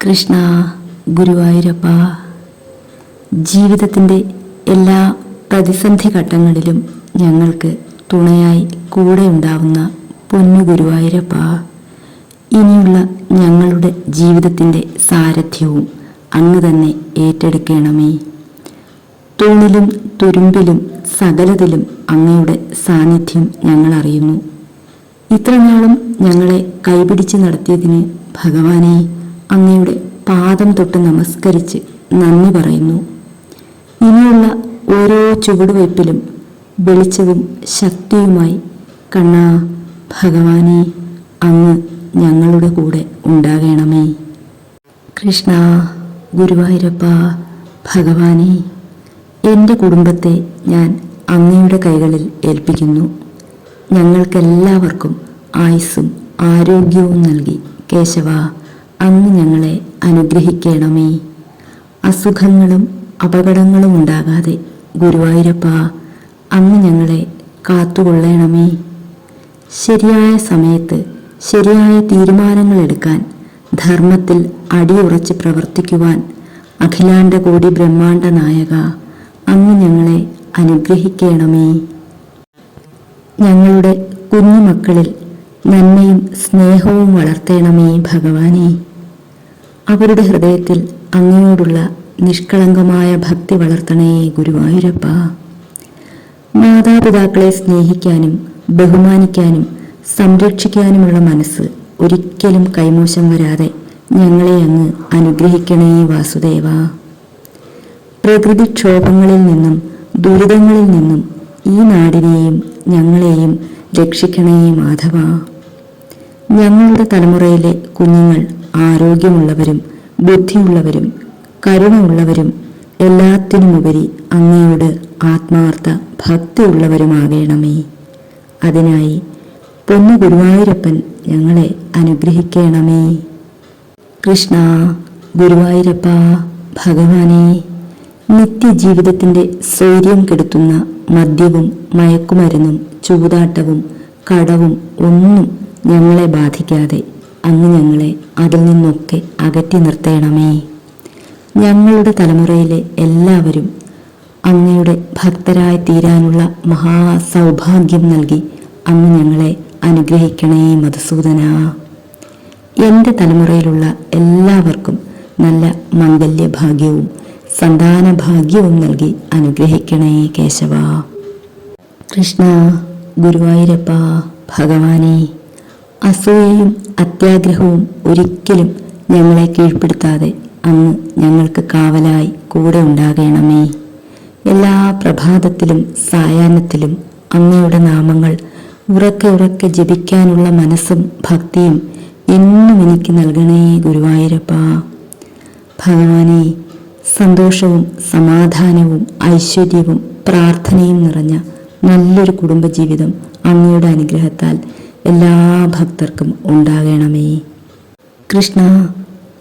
കൃഷ്ണ, ഗുരുവായൂരപ്പ, ജീവിതത്തിൻ്റെ എല്ലാ പ്രതിസന്ധി ഘട്ടങ്ങളിലും ഞങ്ങൾക്ക് തുണയായി കൂടെ ഉണ്ടാവുന്ന പൊന്നു ഗുരുവായൂരപ്പ, ഇനിയുള്ള ഞങ്ങളുടെ ജീവിതത്തിൻ്റെ സാരഥ്യവും അങ്ങ് തന്നെ ഏറ്റെടുക്കണമേ. തൂണിലും തുരുമ്പിലും സകലതിലും അങ്ങയുടെ സാന്നിധ്യം ഞങ്ങൾ അറിയുന്നു. ഇത്രനാളും ഞങ്ങളെ കൈപിടിച്ച് നടത്തിയതിന് ഭഗവാനെ അങ്ങയുടെ പാദം തൊട്ട് നമസ്കരിച്ച് നന്ദി പറയുന്നു. ഇനിയുള്ള ഓരോ ചുവടുവയ്പ്പിലും വെളിച്ചവും ശക്തിയുമായി കണ്ണാ ഭഗവാനെ അങ്ങ് ഞങ്ങളുടെ കൂടെ ഉണ്ടാകണമേ. കൃഷ്ണ, ഗുരുവായൂരപ്പ, ഭഗവാനെ എൻ്റെ കുടുംബത്തെ ഞാൻ അങ്ങയുടെ കൈകളിൽ ഏൽപ്പിക്കുന്നു. ഞങ്ങൾക്കെല്ലാവർക്കും ആയുസ്സും ആരോഗ്യവും നൽകി കേശവ അങ്ങ് ഞങ്ങളെ അനുഗ്രഹിക്കണമേ. അസുഖങ്ങളും അപകടങ്ങളും ഉണ്ടാകാതെ ഗുരുവായൂരപ്പ അങ്ങ് ഞങ്ങളെ കാത്തുകൊള്ളണമേ. ശരിയായ സമയത്ത് ശരിയായ തീരുമാനങ്ങൾ എടുക്കാൻ, ധർമ്മത്തിൽ അടിയുറച്ച് പ്രവർത്തിക്കുവാൻ അഖിലാണ്ട കോടി ബ്രഹ്മാണ്ട നായക അങ്ങ് ഞങ്ങളെ അനുഗ്രഹിക്കണമേ. ഞങ്ങളുടെ കുഞ്ഞുമക്കളിൽ നന്മയും സ്നേഹവും വളർത്തണമേ ഭഗവാനെ. അവരുടെ ഹൃദയത്തിൽ അങ്ങയോടുള്ള നിഷ്കളങ്കമായ ഭക്തി വളർത്തണേ ഗുരുവായൂരപ്പ. മാതാപിതാക്കളെ സ്നേഹിക്കാനും ബഹുമാനിക്കാനും സംരക്ഷിക്കാനുമുള്ള മനസ്സ് ഒരിക്കലും കൈമോശം വരാതെ ഞങ്ങളെ അങ്ങ് അനുഗ്രഹിക്കണേ വാസുദേവ. പ്രകൃതിക്ഷോഭങ്ങളിൽ നിന്നും ദുരിതങ്ങളിൽ നിന്നും ഈ നാടിനെയും ഞങ്ങളെയും രക്ഷിക്കണേ മാധവ. ഞങ്ങളുടെ തലമുറയിലെ കുഞ്ഞുങ്ങൾ ആരോഗ്യമുള്ളവരും ബുദ്ധിയുള്ളവരും കരുണയുള്ളവരും എല്ലാത്തിനുമുപരി അങ്ങയോട് ആത്മാർത്ഥ ഭക്തിയുള്ളവരുമാകണമേ. അതിനായി പൊന്നു ഗുരുവായൂരപ്പൻ ഞങ്ങളെ അനുഗ്രഹിക്കണമേ. കൃഷ്ണ, ഗുരുവായൂരപ്പ, ഭഗവാനെ നിത്യജീവിതത്തിൻ്റെ സ്വൈര്യം കെടുത്തുന്ന മദ്യവും മയക്കുമരുന്നും ചൂതാട്ടവും കടവും ഒന്നും ഞങ്ങളെ ബാധിക്കാതെ അങ്ങ് ഞങ്ങളെ അതിൽ നിന്നൊക്കെ അകറ്റി നിർത്തണമേ. ഞങ്ങളുടെ തലമുറയിലെ എല്ലാവരും അങ്ങയുടെ ഭക്തരായി തീരാനുള്ള മഹാസൗഭാഗ്യം നൽകി അങ്ങ് ഞങ്ങളെ അനുഗ്രഹിക്കണേ മധുസൂദന. എൻ്റെ തലമുറയിലുള്ള എല്ലാവർക്കും നല്ല മംഗല്യഭാഗ്യവും സന്താനഭാഗ്യവും നൽകി അനുഗ്രഹിക്കണേ കേശവ. കൃഷ്ണ, ഗുരുവായൂരപ്പ, ഭഗവാനെ അസൂയയും അത്യാഗ്രഹവും ഒരിക്കലും ഞങ്ങളെ കീഴ്പ്പെടുത്താതെ അങ്ങ് ഞങ്ങൾക്ക് കാവലായി കൂടെ ഉണ്ടാകണമേ. എല്ലാ പ്രഭാതത്തിലും സായാഹ്നത്തിലും അങ്ങയുടെ നാമങ്ങൾ ഉറക്കെ ഉറക്കെ ജപിക്കാനുള്ള മനസ്സും ഭക്തിയും എന്നും എനിക്ക് നൽകണേ ഗുരുവായൂരപ്പ. ഭഗവാനെ സന്തോഷവും സമാധാനവും ഐശ്വര്യവും പ്രാർത്ഥനയും നിറഞ്ഞ നല്ലൊരു കുടുംബജീവിതം അങ്ങയുടെ അനുഗ്രഹത്താൽ എല്ലാ ഭക്തർക്കും ഉണ്ടാകണമേ. കൃഷ്ണ,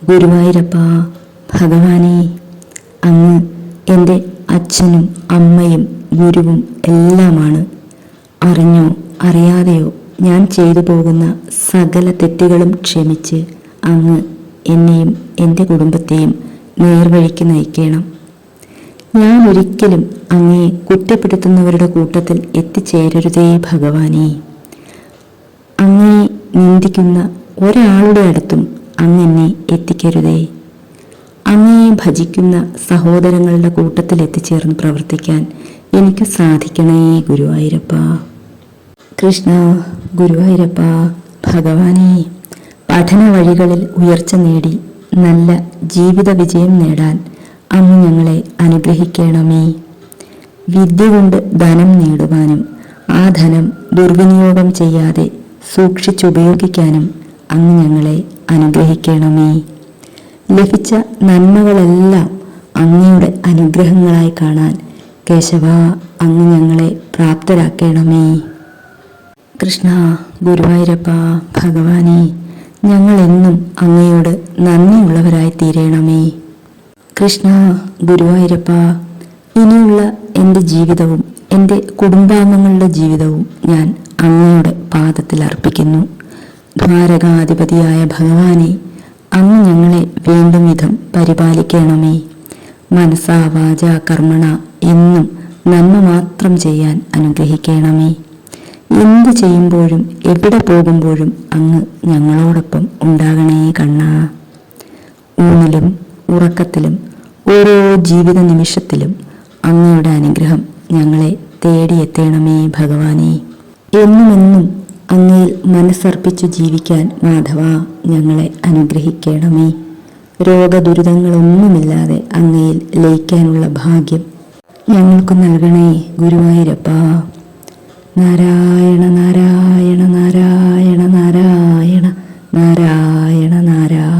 ഗുരുവായൂരപ്പ, ഭഗവാനെ അങ്ങ് എൻ്റെ അച്ഛനും അമ്മയും ഗുരുവും എല്ലാമാണ്. അറിഞ്ഞോ അറിയാതെയോ ഞാൻ ചെയ്തു പോകുന്ന സകല തെറ്റുകളും ക്ഷമിച്ച് അങ്ങ് എന്നെയും എൻ്റെ കുടുംബത്തെയും നേർവഴിക്ക് നയിക്കണം. ഞാൻ ഒരിക്കലും അങ്ങയെ കുറ്റപ്പെടുത്തുന്നവരുടെ കൂട്ടത്തിൽ എത്തിച്ചേരരുതേ ഭഗവാനെ. അങ്ങയെ നിന്ദിക്കുന്ന ഒരാളുടെ അടുത്തും അങ്ങെന്നെ എത്തിക്കരുതേ. അങ്ങയെ ഭജിക്കുന്ന സഹോദരങ്ങളുടെ കൂട്ടത്തിൽ എത്തിച്ചേർന്ന് പ്രവർത്തിക്കാൻ എനിക്ക് സാധിക്കണേ ഗുരുവായൂരപ്പ. കൃഷ്ണ, ഗുരുവായൂരപ്പ, ഭഗവാനെ പഠന വഴികളിൽ ഉയർച്ച നേടി നല്ല ജീവിത വിജയം നേടാൻ അങ്ങ് ഞങ്ങളെ അനുഗ്രഹിക്കണമേ. വിദ്യ കൊണ്ട് ധനം നേടുവാനും ആ ധനം ദുർവിനിയോഗം ചെയ്യാതെ സൂക്ഷിച്ചുപയോഗിക്കാനും അങ്ങ് ഞങ്ങളെ അനുഗ്രഹിക്കണമേ. ലഭിച്ച നന്മകളെല്ലാം അങ്ങയുടെ അനുഗ്രഹങ്ങളായി കാണാൻ കേശവ അങ്ങ് ഞങ്ങളെ പ്രാപ്തരാക്കണമേ. കൃഷ്ണ, ഗുരുവായൂരപ്പ, ഭഗവാനെ ഞങ്ങളെന്നും അങ്ങയോട് നന്ദിയുള്ളവരായി തീരണമേ. കൃഷ്ണ, ഗുരുവായൂരപ്പ ഇനിയുള്ള എൻ്റെ ജീവിതവും എൻ്റെ കുടുംബാംഗങ്ങളുടെ ജീവിതവും ഞാൻ അങ്ങയുടെ പാദത്തിൽ അർപ്പിക്കുന്നു. ദ്വാരകാധിപതിയായ ഭഗവാനെ, അങ്ങ് ഞങ്ങളെ വീണ്ടും പരിപാലിക്കണമേ. മനസാ വാചാ കർമ്മണ എന്നും നന്മ മാത്രം ചെയ്യാൻ അനുഗ്രഹിക്കണമേ. എന്ത് ചെയ്യുമ്പോഴും എവിടെ പോകുമ്പോഴും അങ്ങ് ഞങ്ങളോടൊപ്പം ഉണ്ടാകണേ കണ്ണാ. ഊണിലും ഉറക്കത്തിലും ഓരോ ജീവിത നിമിഷത്തിലും അങ്ങയുടെ അനുഗ്രഹം ഞങ്ങളെ തേടിയെത്തണമേ ഭഗവാനേ. എന്നുമെന്നും അങ്ങയിൽ മനസ്സർപ്പിച്ചു ജീവിക്കാൻ മാധവ ഞങ്ങളെ അനുഗ്രഹിക്കണമേ. രോഗദുരിതങ്ങളൊന്നുമില്ലാതെ അങ്ങയിൽ ലയിക്കാനുള്ള ഭാഗ്യം ഞങ്ങൾക്ക് നൽകണേ ഗുരുവായൂരപ്പ. നാരായണ നാരായണ നാരായണ നാരായണ നാരായണ നാരായണ.